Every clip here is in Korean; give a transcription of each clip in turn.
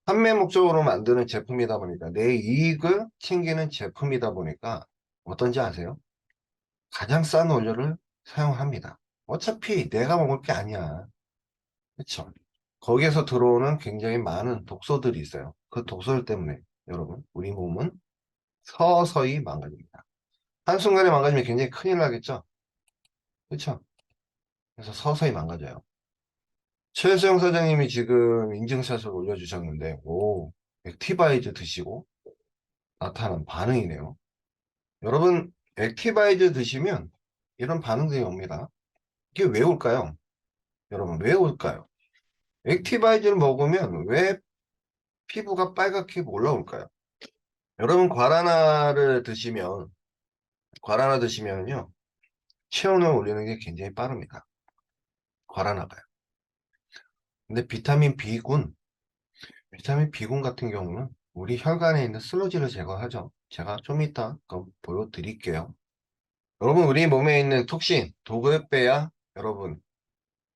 판매 목적으로 만드는 제품이다 보니까 내 이익을 챙기는 제품이다 보니까 어떤지 아세요? 가장 싼 원료를 사용합니다. 어차피 내가 먹을 게 아니야. 그쵸? 거기에서 들어오는 굉장히 많은 독소들이 있어요. 그 독소들 때문에 여러분 우리 몸은 서서히 망가집니다. 한순간에 망가지면 굉장히 큰일 나겠죠? 그쵸? 그래서 서서히 망가져요. 최수영 사장님이 지금 인증샷을 올려주셨는데, 오, 액티바이즈 드시고 나타난 반응이네요. 여러분, 액티바이즈 드시면 이런 반응들이 옵니다. 이게 왜 올까요? 여러분, 왜 올까요? 액티바이즈를 먹으면 왜 피부가 빨갛게 올라올까요? 여러분, 과라나 드시면요, 체온을 올리는 게 굉장히 빠릅니다. 과라나가요. 근데 비타민 B군 같은 경우는 우리 혈관에 있는 슬러지를 제거하죠. 제가 좀 이따 그거 보여드릴게요. 여러분, 우리 몸에 있는 톡신, 독을 빼야, 여러분,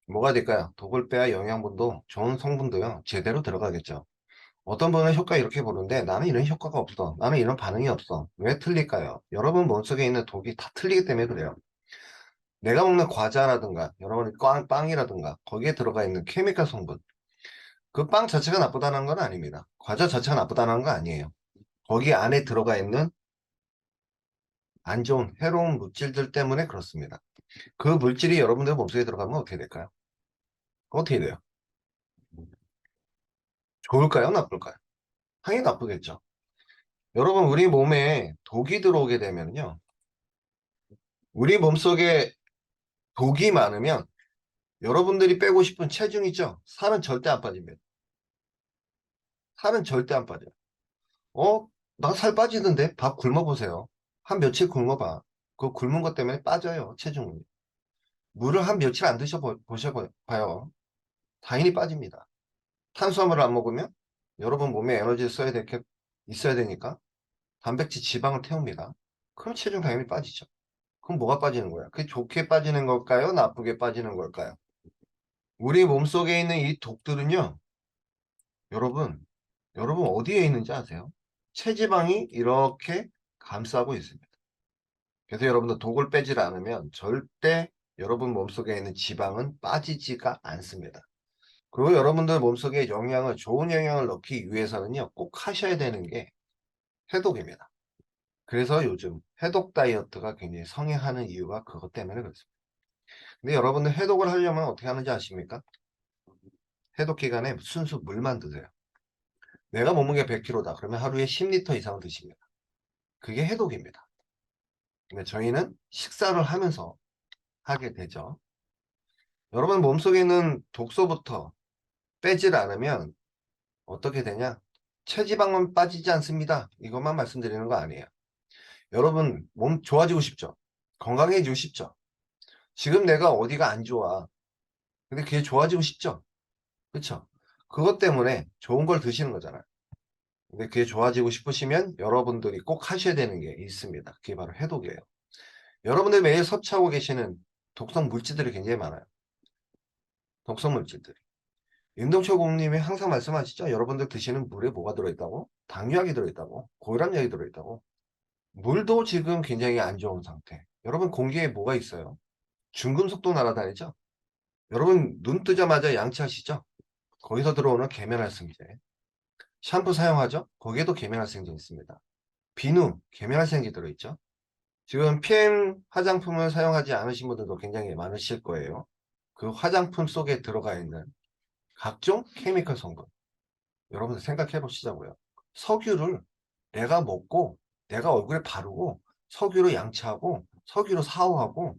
뭐가 될까요? 독을 빼야 영양분도 좋은 성분도요, 제대로 들어가겠죠. 어떤 분은 효과 이렇게 보는데 나는 이런 효과가 없어. 나는 이런 반응이 없어. 왜 틀릴까요? 여러분 몸속에 있는 독이 다 틀리기 때문에 그래요. 내가 먹는 과자라든가, 여러분 빵이라든가, 거기에 들어가 있는 케미컬 성분. 그 빵 자체가 나쁘다는 건 아닙니다. 과자 자체가 나쁘다는 건 아니에요. 거기 안에 들어가 있는 안 좋은 해로운 물질들 때문에 그렇습니다. 그 물질이 여러분들 몸속에 들어가면 어떻게 될까요? 어떻게 돼요? 좋을까요? 나쁠까요? 당연히 나쁘겠죠. 여러분, 우리 몸에 독이 들어오게 되면요. 우리 몸속에 독이 많으면 여러분들이 빼고 싶은 체중 있죠? 살은 절대 안 빠집니다. 살은 절대 안 빠져요. 어? 나 살 빠지던데? 밥 굶어보세요. 한 며칠 굶어봐. 그 굶은 것 때문에 빠져요, 체중이. 물을 한 며칠 안 드셔보셔봐요. 당연히 빠집니다. 탄수화물을 안 먹으면 여러분 몸에 에너지를 있어야 되니까 단백질 지방을 태웁니다. 그럼 체중 당연히 빠지죠. 그럼 뭐가 빠지는 거야? 그게 좋게 빠지는 걸까요? 나쁘게 빠지는 걸까요? 우리 몸속에 있는 이 독들은요, 여러분, 여러분 어디에 있는지 아세요? 체지방이 이렇게 감싸고 있습니다. 그래서 여러분들 독을 빼질 않으면 절대 여러분 몸속에 있는 지방은 빠지지가 않습니다. 그리고 여러분들 몸속에 좋은 영향을 넣기 위해서는요, 꼭 하셔야 되는 게 해독입니다. 그래서 요즘 해독 다이어트가 굉장히 성행하는 이유가 그것 때문에 그렇습니다. 근데 여러분들 해독을 하려면 어떻게 하는지 아십니까? 해독 기간에 순수 물만 드세요. 내가 몸무게 100kg다. 그러면 하루에 10리터 이상 드십니다. 그게 해독입니다. 근데 저희는 식사를 하면서 하게 되죠. 여러분 몸속에 있는 독소부터 빼질 않으면 어떻게 되냐? 체지방은 빠지지 않습니다. 이것만 말씀드리는 거 아니에요. 여러분 몸 좋아지고 싶죠? 건강해지고 싶죠? 지금 내가 어디가 안 좋아. 근데 그게 좋아지고 싶죠? 그쵸? 그것 때문에 좋은 걸 드시는 거잖아요. 근데 그게 좋아지고 싶으시면 여러분들이 꼭 하셔야 되는 게 있습니다. 그게 바로 해독이에요. 여러분들 매일 섭취하고 계시는 독성 물질들이 굉장히 많아요. 독성 물질들이. 윤동철 고객님이 항상 말씀하시죠? 여러분들 드시는 물에 뭐가 들어있다고? 당류약이 들어있다고? 고혈압약이 들어있다고? 물도 지금 굉장히 안 좋은 상태. 여러분 공기에 뭐가 있어요? 중금속도 날아다니죠? 여러분 눈 뜨자마자 양치하시죠? 거기서 들어오는 계면활성제. 샴푸 사용하죠? 거기에도 계면활성제 있습니다. 비누, 계면활성제 들어있죠? 지금 PM 화장품을 사용하지 않으신 분들도 굉장히 많으실 거예요. 그 화장품 속에 들어가 있는 각종 케미컬 성분. 여러분들 생각해 보시자고요. 석유를 내가 먹고, 내가 얼굴에 바르고, 석유로 양치하고, 석유로 샤워하고,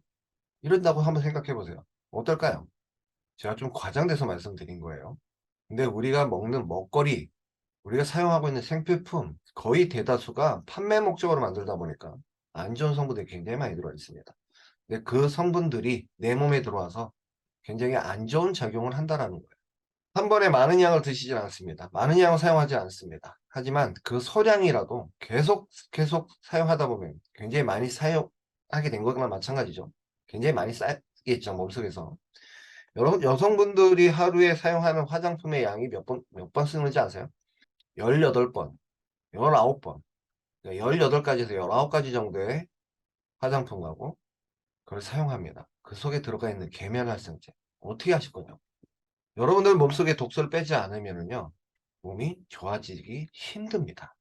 이런다고 한번 생각해 보세요. 어떨까요? 제가 좀 과장돼서 말씀드린 거예요. 근데 우리가 먹는 먹거리, 우리가 사용하고 있는 생필품 거의 대다수가 판매 목적으로 만들다 보니까 안 좋은 성분들이 굉장히 많이 들어가 있습니다. 근데 그 성분들이 내 몸에 들어와서 굉장히 안 좋은 작용을 한다라는 거예요. 한 번에 많은 양을 드시진 않습니다. 많은 양을 사용하지 않습니다. 하지만 그 소량이라도 계속 사용하다 보면 굉장히 많이 사용하게 된 것과 마찬가지죠. 굉장히 많이 쌓이겠죠, 몸속에서. 여러분, 여성분들이 하루에 사용하는 화장품의 양이 몇 번 쓰는지 아세요? 18번, 19번, 18가지에서 19가지 정도의 화장품하고 그걸 사용합니다. 그 속에 들어가 있는 계면활성제. 어떻게 하실 거냐고. 여러분들 몸속에 독소를 빼지 않으면요, 몸이 좋아지기 힘듭니다.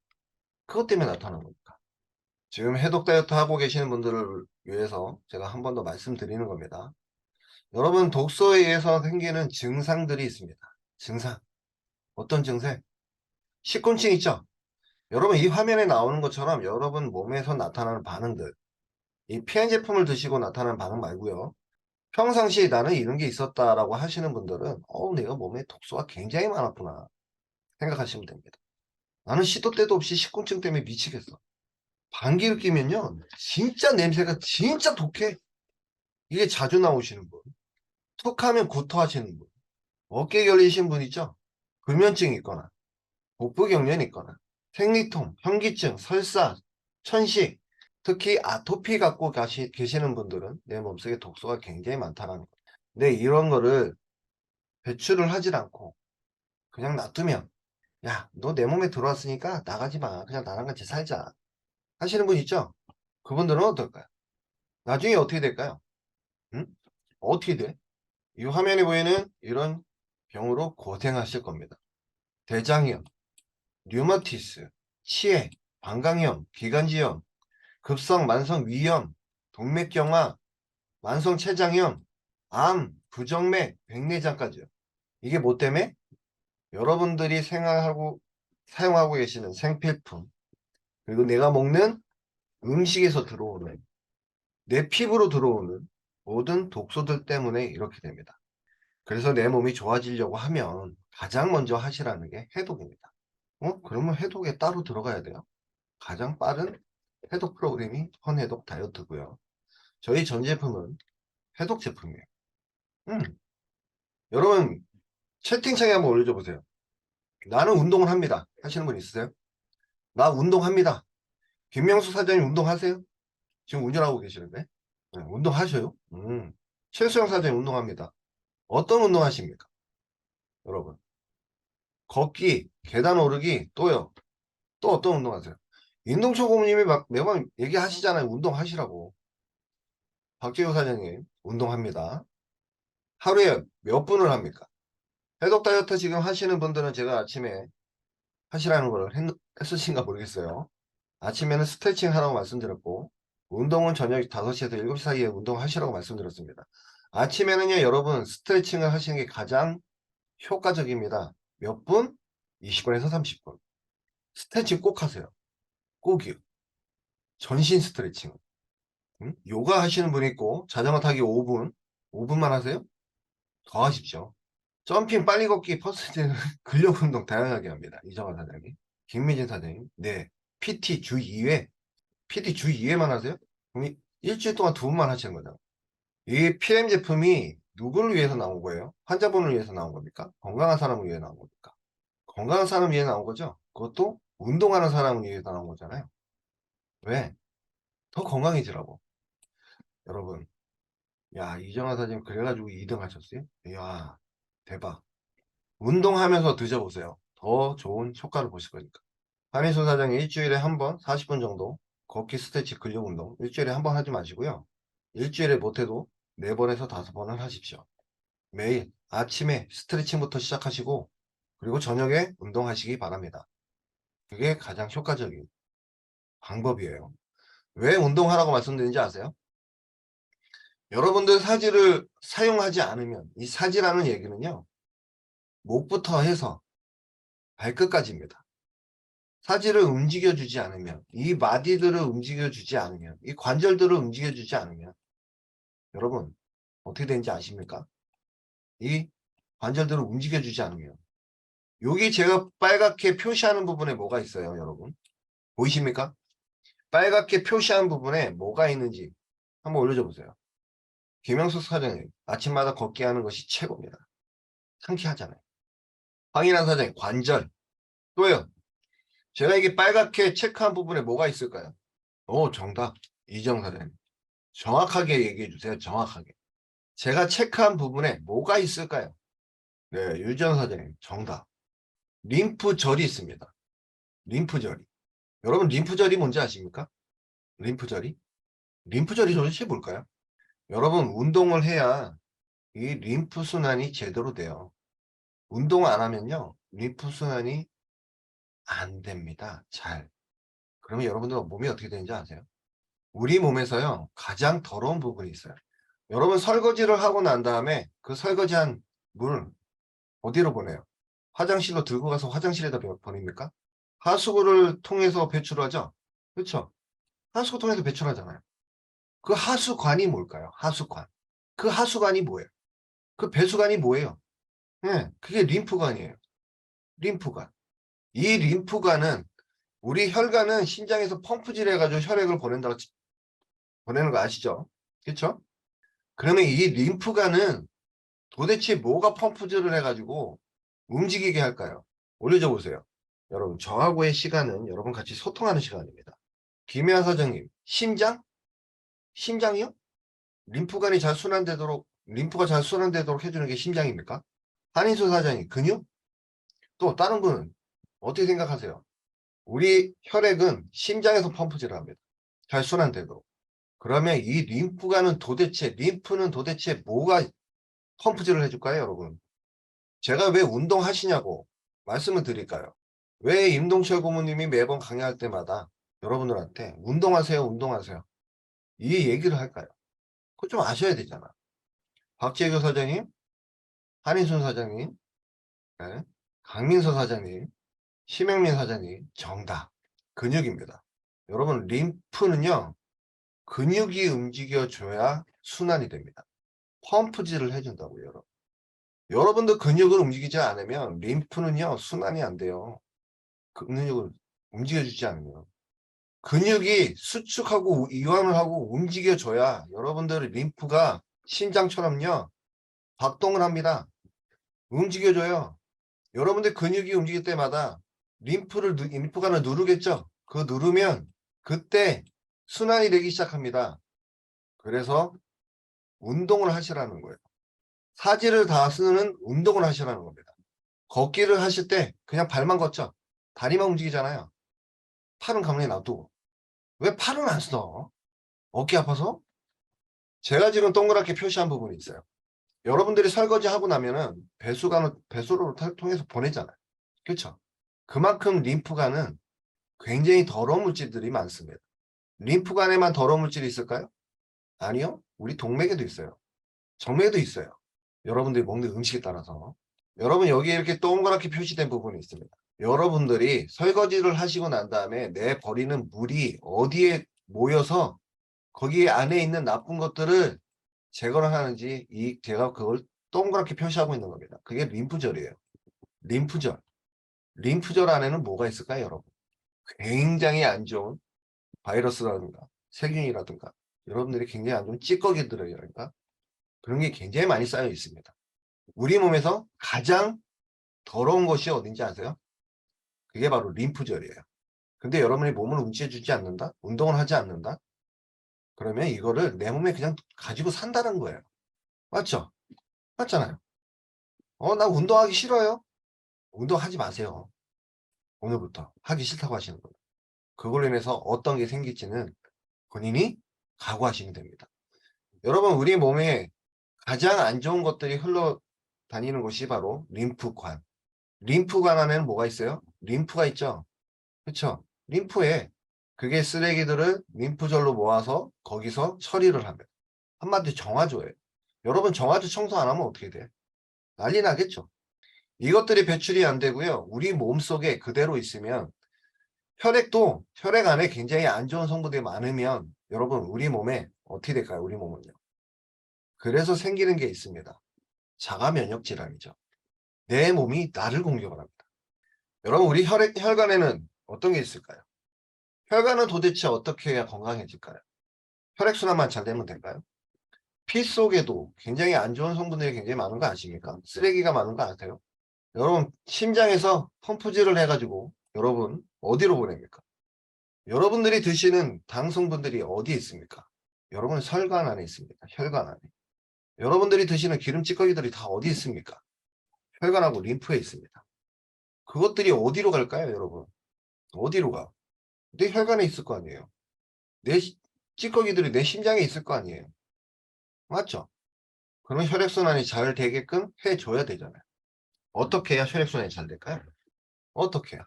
그것 때문에 나타나는 겁니다. 지금 해독 다이어트 하고 계시는 분들을 위해서 제가 한 번 더 말씀드리는 겁니다. 여러분, 독소에 의해서 생기는 증상들이 있습니다. 증상. 어떤 증상? 식곤증 있죠? 여러분, 이 화면에 나오는 것처럼 여러분 몸에서 나타나는 반응들, 이 피해 제품을 드시고 나타나는 반응 말고요. 평상시에 나는 이런 게 있었다라고 하시는 분들은 내가 몸에 독소가 굉장히 많았구나 생각하시면 됩니다. 나는 시도 때도 없이 식곤증 때문에 미치겠어. 감기를 끼면요, 진짜 냄새가 진짜 독해. 이게 자주 나오시는 분, 툭하면 구토하시는 분, 어깨 결리신 분 있죠? 불면증이 있거나 복부경련이 있거나 생리통, 현기증, 설사, 천식, 특히 아토피 갖고 계시는 분들은 내 몸속에 독소가 굉장히 많다는 거예요. 근데 이런 거를 배출을 하질 않고 그냥 놔두면, 야, 너 내 몸에 들어왔으니까 나가지 마. 그냥 나랑 같이 살자. 하시는 분 있죠? 그분들은 어떨까요? 나중에 어떻게 될까요? 응? 어떻게 돼? 이 화면에 보이는 이런 병으로 고생하실 겁니다. 대장염, 류마티스, 치매, 방광염, 기관지염, 급성 만성 위염, 동맥경화, 만성 췌장염, 암, 부정맥, 백내장까지요. 이게 뭐 때문에? 여러분들이 생활하고 사용하고 계시는 생필품, 그리고 내가 먹는 음식에서 들어오는, 내 피부로 들어오는 모든 독소들 때문에 이렇게 됩니다. 그래서 내 몸이 좋아지려고 하면 가장 먼저 하시라는 게 해독입니다. 그러면 해독에 따로 들어가야 돼요. 가장 빠른 해독 프로그램이 헌해독 다이어트고요. 저희 전 제품은 해독 제품이에요. 여러분, 채팅창에 한번 올려줘 보세요. 나는 운동을 합니다. 하시는 분 있으세요? 나 운동합니다. 김명수 사장님 운동하세요? 지금 운전하고 계시는데? 네, 운동하셔요? 최수영 사장님 운동합니다. 어떤 운동 하십니까? 여러분. 걷기, 계단 오르기, 또요. 또 어떤 운동 하세요? 인동초보님이 막 매번 얘기하시잖아요. 운동하시라고. 박재호 사장님, 운동합니다. 하루에 몇 분을 합니까? 해독 다이어트 지금 하시는 분들은 제가 아침에 하시라는 걸 했으신가 모르겠어요. 아침에는 스트레칭 하라고 말씀드렸고, 운동은 저녁 5시에서 7시 사이에 운동하시라고 말씀드렸습니다. 아침에는요, 여러분, 스트레칭을 하시는 게 가장 효과적입니다. 몇 분? 20분에서 30분. 스트레칭 꼭 하세요. 꼭이요. 전신 스트레칭. 요가 하시는 분 있고, 자전거 타기 5분. 5분만 하세요? 더 하십시오. 점핑, 빨리 걷기, 퍼스트 근력 운동 다양하게 합니다. 이정환 사장님. 김미진 사장님. 네. PT 주 2회. PT 주 2회만 하세요? 그럼 일주일 동안 2번만 하시는 거죠. 이 PM 제품이 누구를 위해서 나온 거예요? 환자분을 위해서 나온 겁니까? 건강한 사람을 위해 나온 겁니까? 건강한 사람을 위해 나온 거죠. 그것도 운동하는 사람을 위해서 나온 거잖아요. 왜? 더 건강해지라고. 여러분, 야, 이정환 사장님 그래가지고 2등 하셨어요? 이야, 대박. 운동하면서 드셔보세요. 더 좋은 효과를 보실 거니까. 한희순 사장이 일주일에 한 번, 40분 정도 걷기 스트레치 근력 운동 일주일에 한 번 하지 마시고요. 일주일에 못해도 4번에서 5번을 하십시오. 매일 아침에 스트레칭부터 시작하시고 그리고 저녁에 운동하시기 바랍니다. 그게 가장 효과적인 방법이에요. 왜 운동하라고 말씀드리는지 아세요? 여러분들 사지를 사용하지 않으면 이 사지라는 얘기는요. 목부터 해서 발끝까지입니다. 사지를 움직여주지 않으면 이 마디들을 움직여주지 않으면 이 관절들을 움직여주지 않으면 여러분 어떻게 되는지 아십니까? 이 관절들을 움직여주지 않으면 여기 제가 빨갛게 표시하는 부분에 뭐가 있어요 여러분? 보이십니까? 빨갛게 표시한 부분에 뭐가 있는지 한번 올려줘 보세요. 김영수 사장님 아침마다 걷기 하는 것이 최고입니다. 상쾌하잖아요. 황인환 사장님 관절 또요. 제가 이게 빨갛게 체크한 부분에 뭐가 있을까요? 정답. 이정 사장님 정확하게 얘기해 주세요. 정확하게. 제가 체크한 부분에 뭐가 있을까요? 네, 유지현 사장님 정답. 림프절이 있습니다. 림프절이. 여러분 림프절이 뭔지 아십니까? 림프절이? 림프절이 도대체 뭘까요? 여러분 운동을 해야 이 림프순환이 제대로 돼요. 운동 안 하면요. 림프순환이 안 됩니다. 잘. 그러면 여러분들 몸이 어떻게 되는지 아세요? 우리 몸에서요. 가장 더러운 부분이 있어요. 여러분 설거지를 하고 난 다음에 그 설거지한 물 어디로 보내요? 화장실로 들고 가서 화장실에다 보냅니까? 하수구를 통해서 배출하죠? 그렇죠? 하수구 통해서 배출하잖아요. 그 하수관이 뭘까요? 하수관. 그 하수관이 뭐예요? 그 배수관이 뭐예요? 네, 그게 림프관이에요. 림프관. 이 림프관은 우리 혈관은 심장에서 펌프질 해가지고 혈액을 보내는 거 아시죠? 그렇죠? 그러면 이 림프관은 도대체 뭐가 펌프질을 해가지고 움직이게 할까요? 올려줘 보세요. 여러분 저하고의 시간은 여러분 같이 소통하는 시간입니다. 김혜아 사장님 심장? 심장이요? 림프관이 잘 순환되도록 림프가 잘 순환되도록 해주는 게 심장입니까? 한인수 사장님 근육? 또 다른 분은 어떻게 생각하세요? 우리 혈액은 심장에서 펌프질을 합니다. 잘 순환되도록. 그러면 이 림프는 도대체 뭐가 펌프질을 해줄까요, 여러분? 제가 왜 운동하시냐고 말씀을 드릴까요? 왜 임동철 고모님이 매번 강의할 때마다 여러분들한테 운동하세요, 운동하세요. 이 얘기를 할까요? 그거 좀 아셔야 되잖아. 박재규 사장님, 한인순 사장님, 네, 강민서 사장님, 심영민 사장님, 정답. 근육입니다. 여러분, 림프는요, 근육이 움직여줘야 순환이 됩니다. 펌프질을 해준다고요, 여러분. 여러분도 근육을 움직이지 않으면 림프는요, 순환이 안 돼요. 근육을 움직여주지 않으면. 근육이 수축하고 이완을 하고 움직여줘야 여러분들의 림프가 심장처럼요, 박동을 합니다. 움직여줘요. 여러분들 근육이 움직일 때마다 림프관을 누르겠죠? 그 누르면 그때 순환이 되기 시작합니다. 그래서 운동을 하시라는 거예요. 사지를 다 쓰는 운동을 하시라는 겁니다. 걷기를 하실 때 그냥 발만 걷죠? 다리만 움직이잖아요. 팔은 가만히 놔두고. 왜 팔은 안 써? 어깨 아파서? 제가 지금 동그랗게 표시한 부분이 있어요. 여러분들이 설거지 하고 나면은 배수로 통해서 보내잖아요. 그렇죠? 그만큼 림프관은 굉장히 더러운 물질들이 많습니다. 림프관에만 더러운 물질이 있을까요? 아니요. 우리 동맥에도 있어요. 정맥에도 있어요. 여러분들이 먹는 음식에 따라서. 여러분 여기 이렇게 동그랗게 표시된 부분이 있습니다. 여러분들이 설거지를 하시고 난 다음에 내 버리는 물이 어디에 모여서 거기 안에 있는 나쁜 것들을 제거를 하는지 제가 그걸 동그랗게 표시하고 있는 겁니다. 그게 림프절이에요. 림프절. 림프절 안에는 뭐가 있을까요, 여러분? 굉장히 안 좋은 바이러스라든가 세균이라든가 여러분들이 굉장히 안 좋은 찌꺼기들이라든가 그런 게 굉장히 많이 쌓여 있습니다. 우리 몸에서 가장 더러운 것이 어딘지 아세요? 그게 바로 림프절이에요. 근데 여러분이 몸을 움직여주지 않는다? 운동을 하지 않는다? 그러면 이거를 내 몸에 그냥 가지고 산다는 거예요. 맞죠? 맞잖아요. 나 운동하기 싫어요. 운동하지 마세요. 오늘부터 하기 싫다고 하시는 거예요. 그걸로 인해서 어떤 게 생길지는 본인이 각오하시면 됩니다. 여러분 우리 몸에 가장 안 좋은 것들이 흘러다니는 곳이 바로 림프관. 림프관 안에는 뭐가 있어요? 림프가 있죠. 그렇죠? 림프에 그게 쓰레기들을 림프절로 모아서 거기서 처리를 하면 한마디로 정화조예요. 여러분 정화조 청소 안 하면 어떻게 돼? 난리 나겠죠. 이것들이 배출이 안 되고요. 우리 몸속에 그대로 있으면 혈액 안에 굉장히 안 좋은 성분들이 많으면 여러분 우리 몸에 어떻게 될까요? 우리 몸은요. 그래서 생기는 게 있습니다. 자가 면역 질환이죠. 내 몸이 나를 공격을 합니다. 여러분 우리 혈관에는 어떤 게 있을까요? 혈관은 도대체 어떻게 해야 건강해질까요? 혈액순환만 잘 되면 될까요? 피 속에도 굉장히 안 좋은 성분들이 굉장히 많은 거 아십니까? 쓰레기가 많은 거 아세요? 여러분 심장에서 펌프질을 해가지고 여러분 어디로 보냅니까? 여러분들이 드시는 당 성분들이 어디에 있습니까? 여러분 혈관 안에 있습니다. 혈관 안에. 여러분들이 드시는 기름 찌꺼기들이 다 어디 있습니까? 혈관하고 림프에 있습니다. 그것들이 어디로 갈까요, 여러분? 어디로 가? 내 혈관에 있을 거 아니에요. 찌꺼기들이 내 심장에 있을 거 아니에요. 맞죠? 그러면 혈액순환이 잘 되게끔 해줘야 되잖아요. 어떻게 해야 혈액순환이 잘 될까요? 어떻게 해야?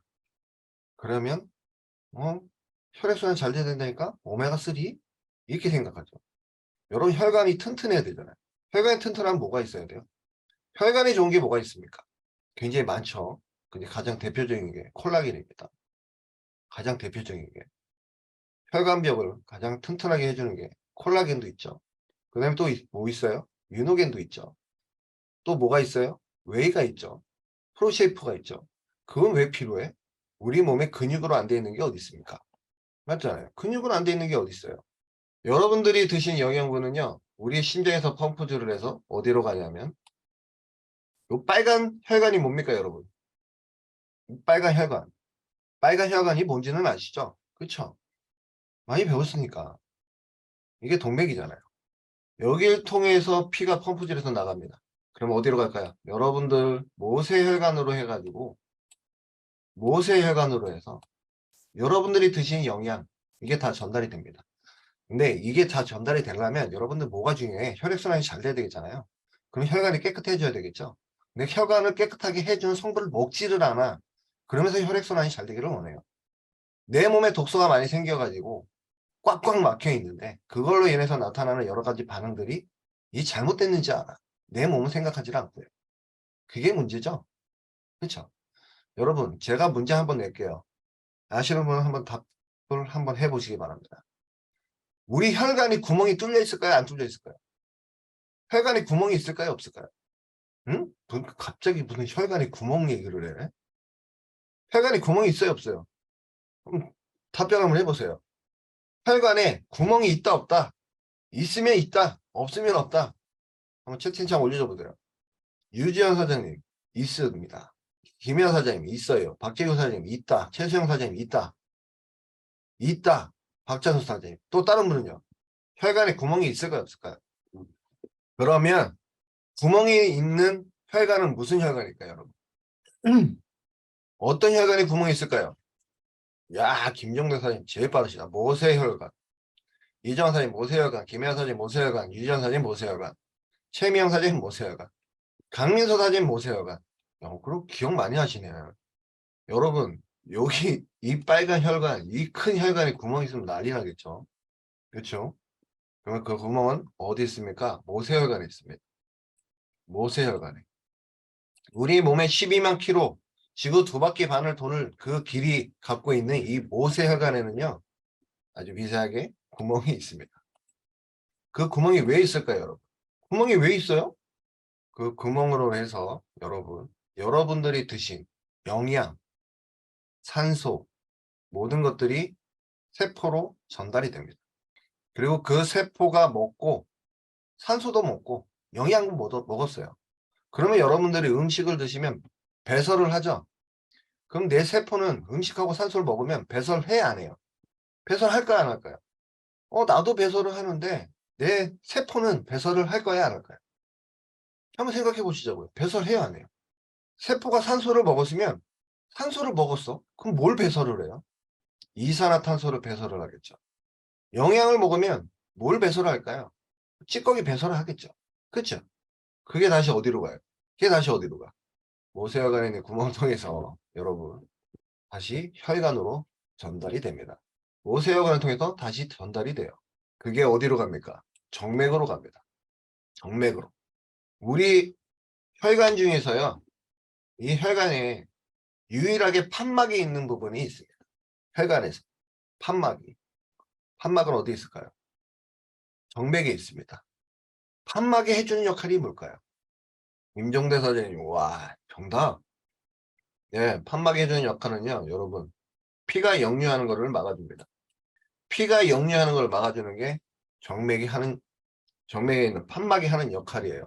그러면 어? 혈액순환이 잘 돼야 된다니까? 오메가3? 이렇게 생각하죠. 여러분 혈관이 튼튼해야 되잖아요. 혈관이 튼튼하면 뭐가 있어야 돼요? 혈관이 좋은 게 뭐가 있습니까? 굉장히 많죠. 근데 가장 대표적인 게 콜라겐입니다. 가장 대표적인 게 혈관벽을 가장 튼튼하게 해주는 게 콜라겐도 있죠. 그 다음에 또 뭐 있어요? 유노겐도 있죠. 또 뭐가 있어요? 웨이가 있죠. 프로쉐이프가 있죠. 그건 왜 필요해? 우리 몸에 근육으로 안 돼 있는 게 어디 있습니까? 맞잖아요. 근육으로 안 돼 있는 게 어디 있어요? 여러분들이 드신 영양분은요. 우리 심장에서 펌프질을 해서 어디로 가냐면 요 빨간 혈관이 뭡니까 여러분? 빨간 혈관. 빨간 혈관이 뭔지는 아시죠? 그쵸? 많이 배웠으니까. 이게 동맥이잖아요. 여길 통해서 피가 펌프질해서 나갑니다. 그럼 어디로 갈까요? 여러분들 모세혈관으로 해가지고 모세혈관으로 해서 여러분들이 드신 영양 이게 다 전달이 됩니다. 근데 이게 다 전달이 되려면 여러분들 뭐가 중요해? 혈액순환이 잘 돼야 되겠잖아요. 그럼 혈관이 깨끗해져야 되겠죠. 근데 혈관을 깨끗하게 해주는 성분을 먹지를 않아. 그러면서 혈액순환이 잘 되기를 원해요. 내 몸에 독소가 많이 생겨가지고 꽉꽉 막혀 있는데 그걸로 인해서 나타나는 여러 가지 반응들이 이 잘못됐는지 알아. 내 몸은 생각하지 않고요. 그게 문제죠. 그렇죠? 여러분 제가 문제 한번 낼게요. 아시는 분은 한번 답을 한번 해보시기 바랍니다. 우리 혈관이 구멍이 뚫려 있을까요? 안 뚫려 있을까요? 혈관에 구멍이 있을까요? 없을까요? 응? 갑자기 무슨 혈관에 구멍 얘기를 해? 혈관에 구멍이 있어요? 없어요? 그럼 답변 한번 해보세요. 혈관에 구멍이 있다 없다? 있으면 있다 없으면 없다. 한번 채팅창 올려줘 보세요. 유지현 사장님 있습니다. 김현 사장님 있어요. 박재규 사장님 있다. 최수영 사장님 있다. 있다. 박찬수 사장님 또 다른 분은요? 혈관에 구멍이 있을까요? 없을까요? 그러면 구멍이 있는 혈관은 무슨 혈관일까요, 여러분? 어떤 혈관에 구멍이 있을까요? 야, 김정대 사장님 제일 빠르시다. 모세혈관. 이정환 사장님 모세혈관. 김혜연 사장님 모세혈관. 유지현 사장님 모세혈관. 최미영 사장님 모세혈관. 강민서 사장님 모세혈관. 그럼 기억 많이 하시네요. 여러분, 여기 이 빨간 혈관, 이 큰 혈관에 구멍이 있으면 난리 나겠죠? 그렇죠? 그러면 그 구멍은 어디 있습니까? 모세혈관에 있습니다. 모세혈관에. 우리 몸에 12만 킬로, 지구 두 바퀴 반을 도는 그 길이 갖고 있는 이 모세혈관에는요, 아주 미세하게 구멍이 있습니다. 그 구멍이 왜 있을까요, 여러분? 구멍이 왜 있어요? 그 구멍으로 해서 여러분들이 드신 영양, 산소, 모든 것들이 세포로 전달이 됩니다. 그리고 그 세포가 먹고 산소도 먹고 영양도 먹었어요. 그러면 여러분들이 음식을 드시면 배설을 하죠. 그럼 내 세포는 음식하고 산소를 먹으면 배설해 안 해요? 배설할까요 안 할까요? 나도 배설을 하는데 내 세포는 배설을 할 거야 안 할까요? 한번 생각해 보시자고요. 배설해야 안 해요? 세포가 산소를 먹었으면 산소를 먹었어. 그럼 뭘 배설을 해요? 이산화탄소를 배설을 하겠죠. 영양을 먹으면 뭘 배설을 할까요? 찌꺼기 배설을 하겠죠. 그렇죠? 그게 다시 어디로 가요? 그게 다시 어디로 가? 모세혈관에 있는 구멍을 통해서 여러분 다시 혈관으로 전달이 됩니다. 모세혈관을 통해서 다시 전달이 돼요. 그게 어디로 갑니까? 정맥으로 갑니다. 정맥으로. 우리 혈관 중에서요. 이 혈관에 유일하게 판막이 있는 부분이 있습니다. 혈관에서. 판막이. 판막은 어디 있을까요? 정맥에 있습니다. 판막이 해주는 역할이 뭘까요? 임종대 사장님, 와, 정답. 네, 판막이 해주는 역할은요, 여러분, 피가 역류하는 것을 막아줍니다. 피가 역류하는 걸 막아주는 게 정맥에 있는 판막이 하는 역할이에요.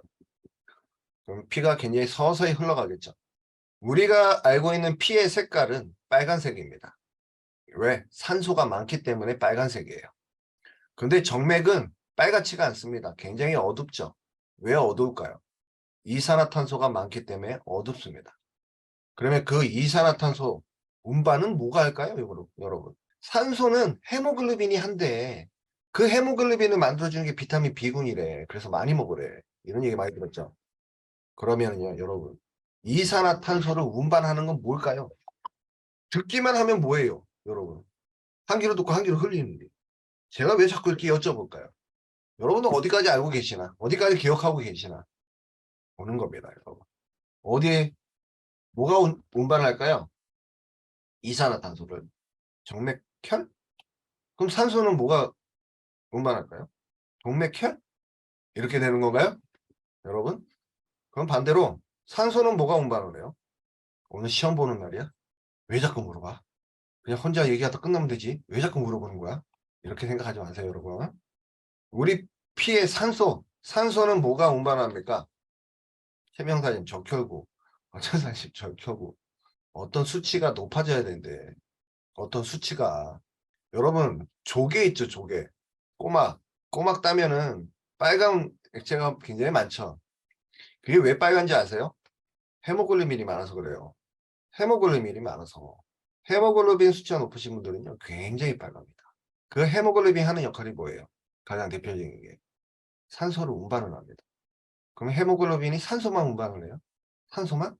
그럼 피가 굉장히 서서히 흘러가겠죠. 우리가 알고 있는 피의 색깔은 빨간색입니다. 왜? 산소가 많기 때문에 빨간색이에요. 근데 정맥은 빨갛지가 않습니다. 굉장히 어둡죠. 왜 어두울까요? 이산화탄소가 많기 때문에 어둡습니다. 그러면 그 이산화탄소 운반은 뭐가 할까요, 여러분? 산소는 헤모글로빈이 한데 그 헤모글로빈을 만들어주는 게 비타민 B군이래. 그래서 많이 먹으래. 이런 얘기 많이 들었죠. 그러면요, 여러분, 이산화탄소를 운반하는 건 뭘까요? 듣기만 하면 뭐예요, 여러분? 한 귀로 듣고 한 귀로 흘리는데. 제가 왜 자꾸 이렇게 여쭤볼까요? 여러분은 어디까지 알고 계시나? 어디까지 기억하고 계시나? 보는 겁니다, 여러분. 어디에 뭐가 운반할까요? 이산화탄소를. 정맥혈? 그럼 산소는 뭐가 운반할까요? 동맥혈? 이렇게 되는 건가요? 여러분? 그럼 반대로 산소는 뭐가 운반을 해요? 오늘 시험 보는 날이야? 왜 자꾸 물어봐? 그냥 혼자 얘기하다 끝나면 되지. 왜 자꾸 물어보는 거야? 이렇게 생각하지 마세요, 여러분. 우리 피의 산소는 뭐가 운반합니까? 체명사진 적혈구, 어천사진 적혈구. 어떤 수치가 높아져야 되는데, 어떤 수치가. 여러분, 조개 있죠, 조개. 꼬막. 꼬막 따면은 빨간 액체가 굉장히 많죠. 그게 왜 빨간지 아세요? 헤모글로빈이 많아서 그래요. 헤모글로빈이 많아서. 헤모글로빈 수치가 높으신 분들은요, 굉장히 빨갑니다. 그 헤모글로빈 하는 역할이 뭐예요? 가장 대표적인 게 산소를 운반을 합니다. 그럼 헤모글로빈이 산소만 운반을 해요? 산소만?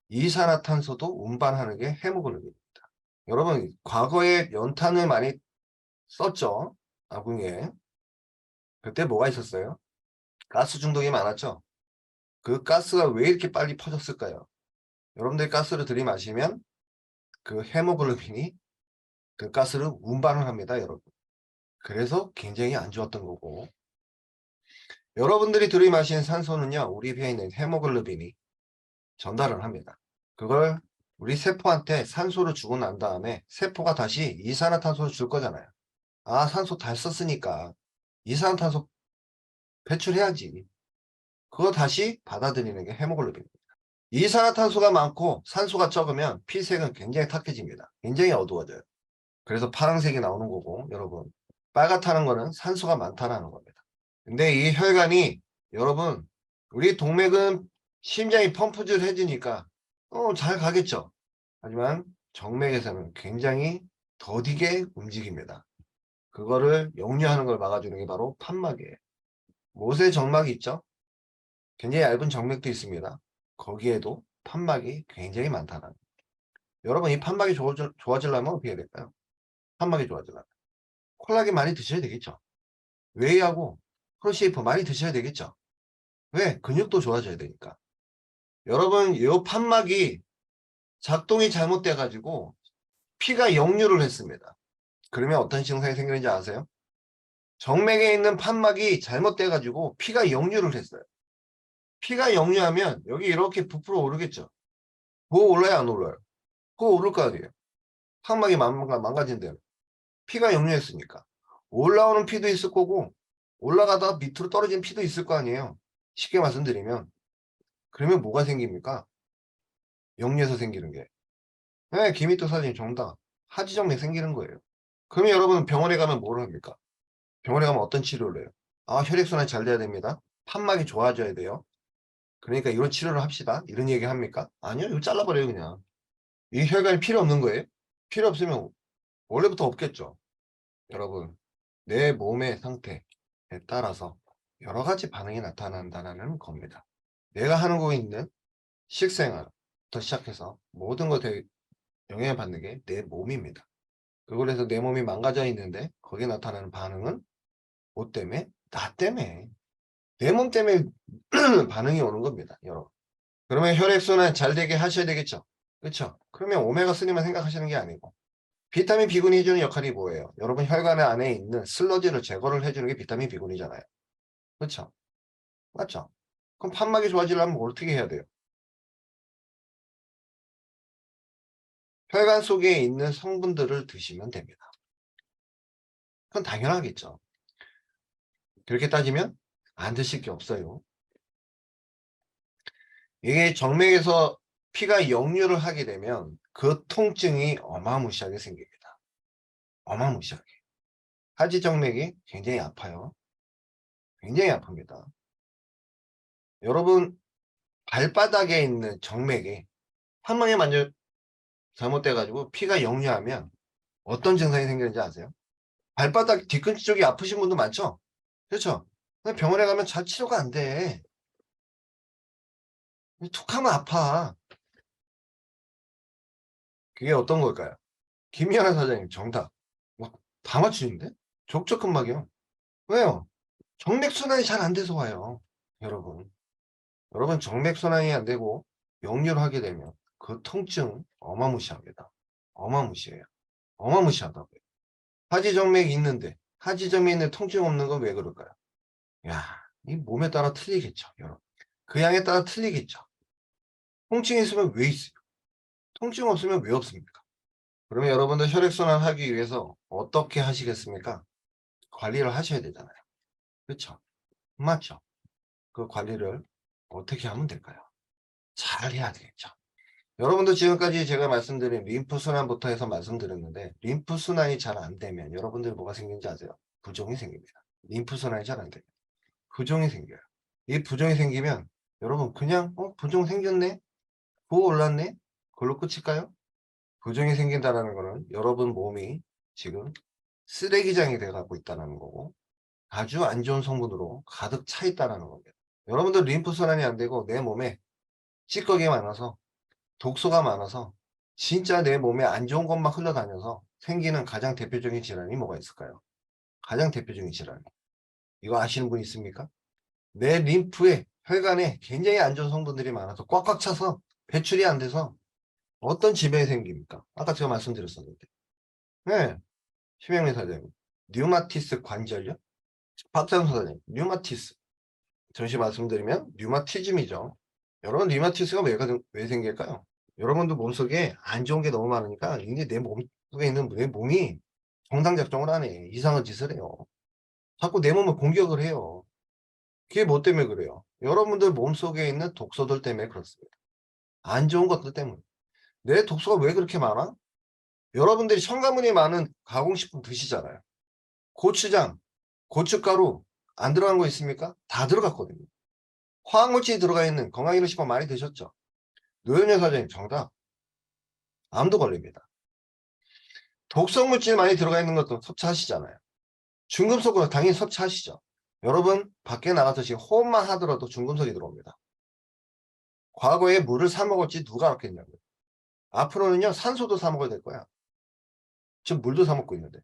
이산화탄소도 운반하는 게 헤모글로빈입니다. 여러분, 과거에 연탄을 많이 썼죠? 아궁이에. 그때 뭐가 있었어요? 가스 중독이 많았죠? 그 가스가 왜 이렇게 빨리 퍼졌을까요? 여러분들이 가스를 들이마시면 그 헤모글로빈이 그 가스를 운반을 합니다, 여러분. 그래서 굉장히 안 좋았던 거고. 여러분들이 들이마신 산소는요, 우리 배에 있는 헤모글로빈이 전달을 합니다. 그걸 우리 세포한테 산소를 주고 난 다음에 세포가 다시 이산화탄소를 줄 거잖아요. 아, 산소 다 썼으니까 이산화탄소 배출해야지. 그거 다시 받아들이는 게 헤모글로빈입니다. 이산화탄소가 많고 산소가 적으면 피색은 굉장히 탁해집니다. 굉장히 어두워져요. 그래서 파란색이 나오는 거고, 여러분. 빨갛다는 거는 산소가 많다는 겁니다. 근데 이 혈관이, 여러분, 우리 동맥은 심장이 펌프질 해주니까 잘 가겠죠. 하지만 정맥에서는 굉장히 더디게 움직입니다. 그거를 역류하는 걸 막아주는 게 바로 판막이에요. 못에 정막이 있죠. 굉장히 얇은 정맥도 있습니다. 거기에도 판막이 굉장히 많다는 거예요. 여러분, 이 판막이 좋아지려면 어떻게 해야 될까요? 판막이 좋아지려면 콜라겐 많이 드셔야 되겠죠. 웨이하고 프로시에이프 많이 드셔야 되겠죠. 왜? 근육도 좋아져야 되니까. 여러분, 이 판막이 작동이 잘못돼 가지고 피가 역류를 했습니다. 그러면 어떤 증상이 생기는지 아세요? 정맥에 있는 판막이 잘못돼 가지고 피가 역류를 했어요. 피가 역류하면 여기 이렇게 부풀어 오르겠죠. 그거 올라요, 안 올라요? 그거 오를 거 아니에요. 판막이 망가진대요. 피가 역류했으니까. 올라오는 피도 있을 거고 올라가다가 밑으로 떨어진 피도 있을 거 아니에요. 쉽게 말씀드리면. 그러면 뭐가 생깁니까? 역류해서 생기는 게. 네, 기미토사진 정답. 하지정맥 생기는 거예요. 그러면 여러분 병원에 가면 뭘 합니까? 병원에 가면 어떤 치료를 해요? 아, 혈액순환이 잘 돼야 됩니다. 판막이 좋아져야 돼요. 그러니까 이런 치료를 합시다. 이런 얘기 합니까? 아니요. 이거 잘라버려요, 그냥. 이 혈관이 필요 없는 거예요? 필요 없으면 원래부터 없겠죠. 여러분, 내 몸의 상태에 따라서 여러 가지 반응이 나타난다는 겁니다. 내가 하고 있는 식생활부터 시작해서 모든 것에 영향을 받는 게 내 몸입니다. 그래서 내 몸이 망가져 있는데 거기에 나타나는 반응은 뭐 때문에? 나 때문에. 내 몸 때문에 반응이 오는 겁니다, 여러분. 그러면 혈액순환 잘 되게 하셔야 되겠죠? 그렇죠? 그러면 오메가3만 생각하시는 게 아니고 비타민 B군이 해주는 역할이 뭐예요? 여러분 혈관 안에 있는 슬러지를 제거를 해주는 게 비타민 B군이잖아요. 그렇죠? 맞죠? 그럼 판막이 좋아지려면 어떻게 해야 돼요? 혈관 속에 있는 성분들을 드시면 됩니다. 그건 당연하겠죠. 그렇게 따지면 안 드실 게 없어요. 이게 정맥에서 피가 역류를 하게 되면 그 통증이 어마무시하게 생깁니다. 어마무시하게. 하지정맥이 굉장히 아파요. 굉장히 아픕니다. 여러분 발바닥에 있는 정맥이 한 방에 만져 잘못돼가지고 피가 역류하면 어떤 증상이 생기는지 아세요? 발바닥 뒤꿈치 쪽이 아프신 분도 많죠? 그렇죠? 근데 병원에 가면 잘 치료가 안 돼. 툭 하면 아파. 그게 어떤 걸까요? 김연아 사장님 정답. 와, 다 맞추는데? 족저근막이요. 왜요? 정맥순환이 잘 안 돼서 와요. 여러분. 여러분 정맥순환이 안 되고 역류를 하게 되면 그 통증 어마무시합니다. 어마무시해요. 어마무시하다고요. 하지정맥이 있는데 하지정맥이 있는데 통증 없는 건 왜 그럴까요? 야, 이 몸에 따라 틀리겠죠. 여러분. 그 양에 따라 틀리겠죠. 통증이 있으면 왜 있어요? 통증 없으면 왜 없습니까? 그러면 여러분들 혈액순환 하기 위해서 어떻게 하시겠습니까? 관리를 하셔야 되잖아요. 그렇죠? 맞죠? 그 관리를 어떻게 하면 될까요? 잘 해야 되겠죠. 여러분도 지금까지 제가 말씀드린 림프순환부터 해서 말씀드렸는데 림프순환이 잘 안 되면 여러분들 뭐가 생기는지 아세요? 부종이 생깁니다. 림프순환이 잘 안 되면 부종이 생겨요. 이 부종이 생기면 여러분 그냥 부종 생겼네? 부어 올랐네? 그걸로 끝일까요? 부종이 생긴다는 거는 여러분 몸이 지금 쓰레기장이 돼가고 있다는 거고 아주 안 좋은 성분으로 가득 차 있다는 겁니다. 여러분들 림프순환이 안 되고 내 몸에 찌꺼기가 많아서 독소가 많아서 진짜 내 몸에 안 좋은 것만 흘러다녀서 생기는 가장 대표적인 질환이 뭐가 있을까요? 가장 대표적인 질환. 이거 아시는 분 있습니까? 내 림프에 혈관에 굉장히 안 좋은 성분들이 많아서 꽉꽉 차서 배출이 안 돼서 어떤 질병이 생깁니까? 아까 제가 말씀드렸었는데. 네. 심영래 사장님. 류마티스 관절염? 박찬호 사장님. 류마티스. 잠시 말씀드리면 류마티즘이죠. 여러분 류마티스가 왜 생길까요? 여러분도 몸속에 안 좋은 게 너무 많으니까 이제 내 몸속에 있는 내 몸이 정상작용을 하네. 이상한 짓을 해요. 자꾸 내 몸을 공격을 해요. 그게 뭐 때문에 그래요? 여러분들 몸속에 있는 독소들 때문에 그렇습니다. 안 좋은 것들 때문에. 내 독소가 왜 그렇게 많아? 여러분들이 첨가물이 많은 가공식품 드시잖아요. 고추장, 고춧가루 안 들어간 거 있습니까? 다 들어갔거든요. 화학물질이 들어가 있는 건강기능식품 많이 드셨죠? 노현현 사장님 정답. 암도 걸립니다. 독성물질 많이 들어가 있는 것도 섭취하시잖아요. 중금속으로 당연히 섭취하시죠. 여러분 밖에 나가서 지금 호흡만 하더라도 중금속이 들어옵니다. 과거에 물을 사 먹었지 누가 알았겠냐고요. 앞으로는요 산소도 사 먹어야 될 거야. 지금 물도 사 먹고 있는데.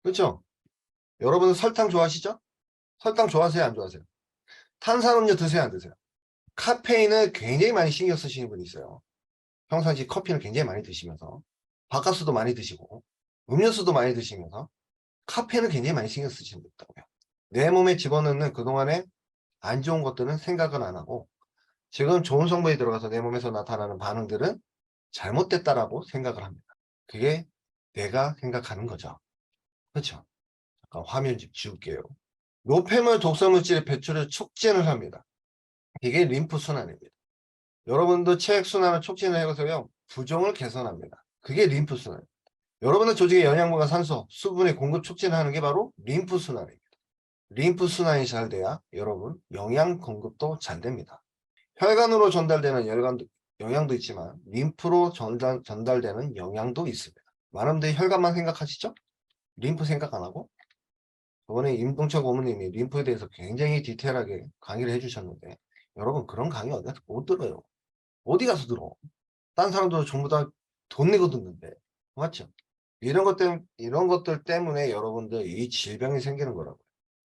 그렇죠? 여러분은 설탕 좋아하시죠? 설탕 좋아하세요 안 좋아하세요? 탄산음료 드세요 안 드세요? 카페인을 굉장히 많이 신경 쓰시는 분이 있어요. 평상시 커피를 굉장히 많이 드시면서 바카스도 많이 드시고 음료수도 많이 드시면서 카페인을 굉장히 많이 신경 쓰시는 분 있다고요. 내 몸에 집어넣는 그동안에 안 좋은 것들은 생각은 안 하고 지금 좋은 성분이 들어가서 내 몸에서 나타나는 반응들은 잘못됐다라고 생각을 합니다. 그게 내가 생각하는 거죠. 그렇죠? 잠깐 화면 좀 지울게요. 노폐물 독성물질의 배출을 촉진을 합니다. 이게 림프순환입니다. 여러분도 체액순환을 촉진을 해서요. 부종을 개선합니다. 그게 림프순환. 여러분의 조직에 영양분과 산소, 수분의 공급 촉진하는 게 바로 림프순환입니다. 림프순환이 잘 돼야 여러분 영양 공급도 잘 됩니다. 혈관으로 전달되는 영양도 있지만 림프로 전달되는 영양도 있습니다. 많은 분들이 혈관만 생각하시죠? 림프 생각 안 하고? 저번에 임동철 고문님이 림프에 대해서 굉장히 디테일하게 강의를 해주셨는데 여러분 그런 강의 어디 가서 못 들어요. 어디 가서 들어? 딴 사람들은 전부 다 돈 내고 듣는데 맞죠? 이런 것들 때문에 여러분들 이 질병이 생기는 거라고요.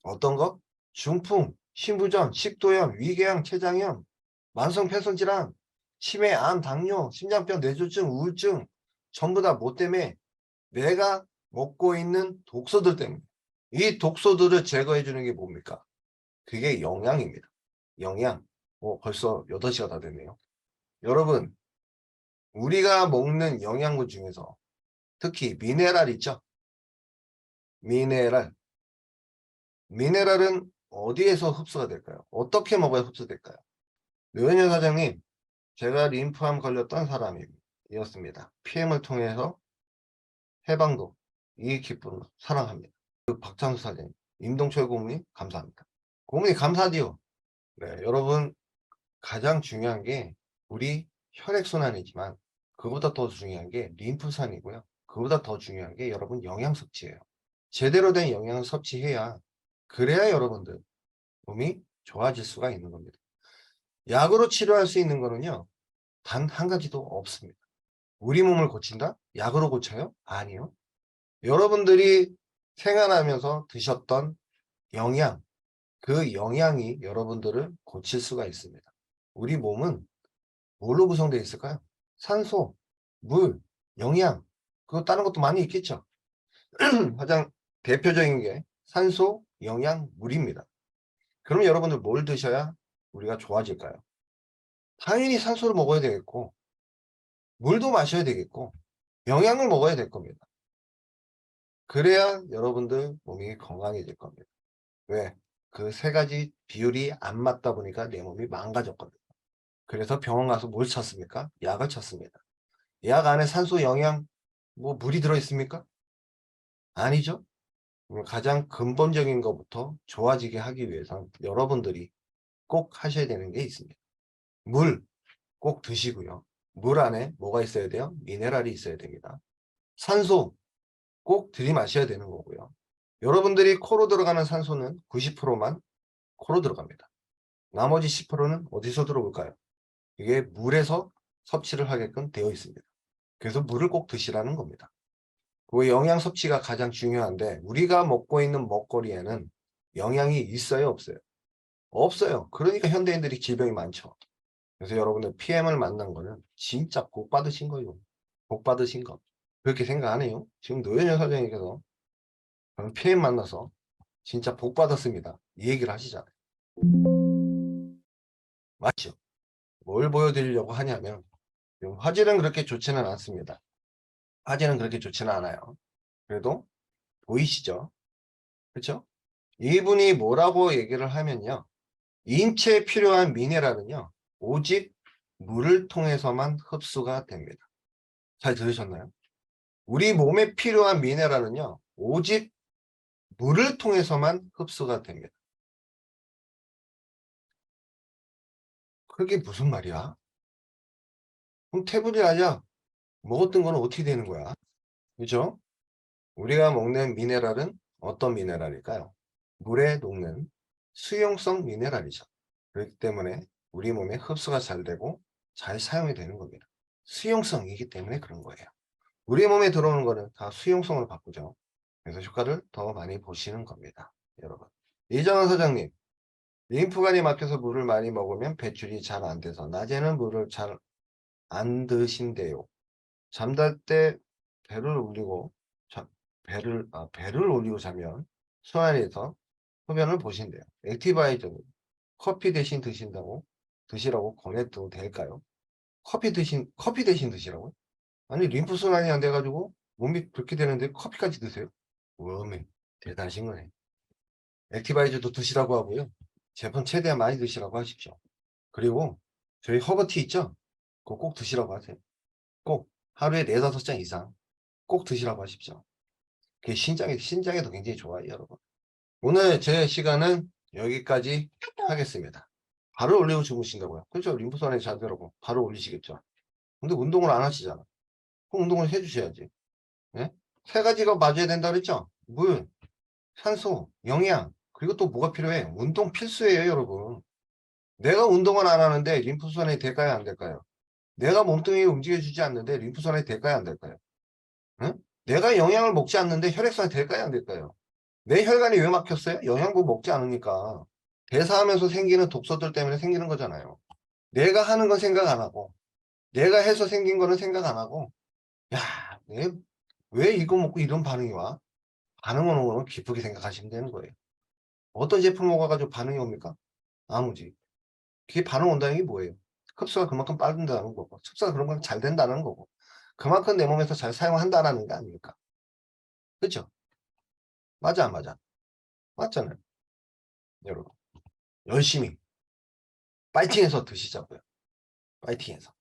어떤 것? 중풍, 신부전, 식도염, 위궤양, 췌장염, 만성폐선질환, 치매, 암, 당뇨, 심장병, 뇌졸중, 우울증 전부 다 뭐 때문에? 내가 먹고 있는 독소들 때문에. 이 독소들을 제거해 주는 게 뭡니까? 그게 영양입니다. 영양. 벌써 8시가 다 됐네요. 여러분, 우리가 먹는 영양분 중에서 특히 미네랄 있죠? 미네랄. 미네랄은 어디에서 흡수가 될까요? 어떻게 먹어야 흡수될까요? 류현현 사장님, 제가 림프암 걸렸던 사람이었습니다. PM을 통해서 해방도 이 기쁨을 사랑합니다. 그 박찬수 사장님, 임동철 고문님 감사합니다. 고문님 감사디요. 네, 여러분 가장 중요한 게 우리 혈액순환이지만 그보다 더 중요한 게 림프산이고요. 그보다 더 중요한 게 여러분 영양 섭취예요. 제대로 된 영양을 섭취해야 그래야 여러분들 몸이 좋아질 수가 있는 겁니다. 약으로 치료할 수 있는 거는요. 단 한 가지도 없습니다. 우리 몸을 고친다? 약으로 고쳐요? 아니요. 여러분들이 생활하면서 드셨던 영양, 그 영양이 여러분들을 고칠 수가 있습니다. 우리 몸은 뭘로 구성되어 있을까요? 산소, 물, 영양, 그거 다른 것도 많이 있겠죠. 가장 대표적인 게 산소, 영양, 물입니다. 그럼 여러분들 뭘 드셔야 우리가 좋아질까요? 당연히 산소를 먹어야 되겠고, 물도 마셔야 되겠고, 영양을 먹어야 될 겁니다. 그래야 여러분들 몸이 건강해질 겁니다. 왜? 그 세 가지 비율이 안 맞다 보니까 내 몸이 망가졌거든요. 그래서 병원 가서 뭘 찾습니까? 약을 찾습니다. 약 안에 산소, 영양, 뭐 물이 들어있습니까? 아니죠. 가장 근본적인 것부터 좋아지게 하기 위해서 여러분들이 꼭 하셔야 되는 게 있습니다. 물 꼭 드시고요. 물 안에 뭐가 있어야 돼요? 미네랄이 있어야 됩니다. 산소 꼭 들이마셔야 되는 거고요. 여러분들이 코로 들어가는 산소는 90%만 코로 들어갑니다. 나머지 10%는 어디서 들어올까요? 이게 물에서 섭취를 하게끔 되어 있습니다. 그래서 물을 꼭 드시라는 겁니다. 그 영양 섭취가 가장 중요한데 우리가 먹고 있는 먹거리에는 영양이 있어요, 없어요? 없어요. 그러니까 현대인들이 질병이 많죠. 그래서 여러분들 PM을 만난 거는 진짜 복 받으신 거예요. 복 받으신 거. 그렇게 생각 안 해요? 지금 노현현 사장님께서 저는 PM 만나서 진짜 복 받았습니다. 이 얘기를 하시잖아요. 맞죠? 뭘 보여드리려고 하냐면 화질은 그렇게 좋지는 않습니다. 화질은 그렇게 좋지는 않아요. 그래도 보이시죠? 그렇죠? 이분이 뭐라고 얘기를 하면요. 인체에 필요한 미네랄은요. 오직 물을 통해서만 흡수가 됩니다. 잘 들으셨나요? 우리 몸에 필요한 미네랄은요. 오직 물을 통해서만 흡수가 됩니다. 그게 무슨 말이야? 그럼 태블릿 아니야? 먹었던 거는 어떻게 되는 거야? 그죠? 우리가 먹는 미네랄은 어떤 미네랄일까요? 물에 녹는 수용성 미네랄이죠. 그렇기 때문에 우리 몸에 흡수가 잘 되고 잘 사용이 되는 겁니다. 수용성이기 때문에 그런 거예요. 우리 몸에 들어오는 거는 다 수용성으로 바꾸죠. 그래서 효과를 더 많이 보시는 겁니다. 여러분. 이정은 사장님, 림프관이 막혀서 물을 많이 먹으면 배출이 잘 안 돼서 낮에는 물을 잘 안 드신대요. 잠잘 때 배를 올리고 배를 올리고 자면 소안에서 흡연을 보신대요. 액티바이저는 커피 대신 드시라고 권해도 될까요? 커피 대신 드시라고요? 아니 림프 순환이 안 돼가지고 몸이 그렇게 되는데 커피까지 드세요? 워메 대단하신 거네. 액티바이저도 드시라고 하고요. 제품 최대한 많이 드시라고 하십시오. 그리고 저희 허브티 있죠? 그거 꼭 드시라고 하세요. 꼭 하루에 4~5잔 이상 꼭 드시라고 하십시오. 그게 신장에도 굉장히 좋아요, 여러분. 오늘 제 시간은 여기까지 하겠습니다. 발을 올리고 주무신다고요. 그렇죠? 림프선에 잘 들어가고 발을 올리시겠죠. 근데 운동을 안 하시잖아. 그럼 운동을 해주셔야지. 예? 세 가지가 맞아야 된다 그랬죠? 물, 산소, 영양, 그리고 또 뭐가 필요해? 운동 필수예요, 여러분. 내가 운동을 안 하는데 림프선이 될까요, 안 될까요? 내가 몸뚱이 움직여주지 않는데 림프선이 될까요, 안 될까요? 응? 내가 영양을 먹지 않는데 혈액순환이 될까요, 안 될까요? 내 혈관이 왜 막혔어요? 영양분 먹지 않으니까. 대사하면서 생기는 독소들 때문에 생기는 거잖아요. 내가 하는 건 생각 안 하고, 내가 해서 생긴 거는 생각 안 하고, 야, 왜 이거 먹고 이런 반응이 와? 반응 오는 거는 기쁘게 생각하시면 되는 거예요. 어떤 제품 먹어가지고 반응이 옵니까? 아무지. 그게 반응 온다는 게 뭐예요? 흡수가 그만큼 빠른다는 거고, 흡수가 그만큼 잘 된다는 거고, 그만큼 내 몸에서 잘 사용한다는 게 아닙니까? 그죠? 맞아, 안 맞아? 맞잖아요. 여러분. 열심히, 파이팅해서 드시자고요. 파이팅해서.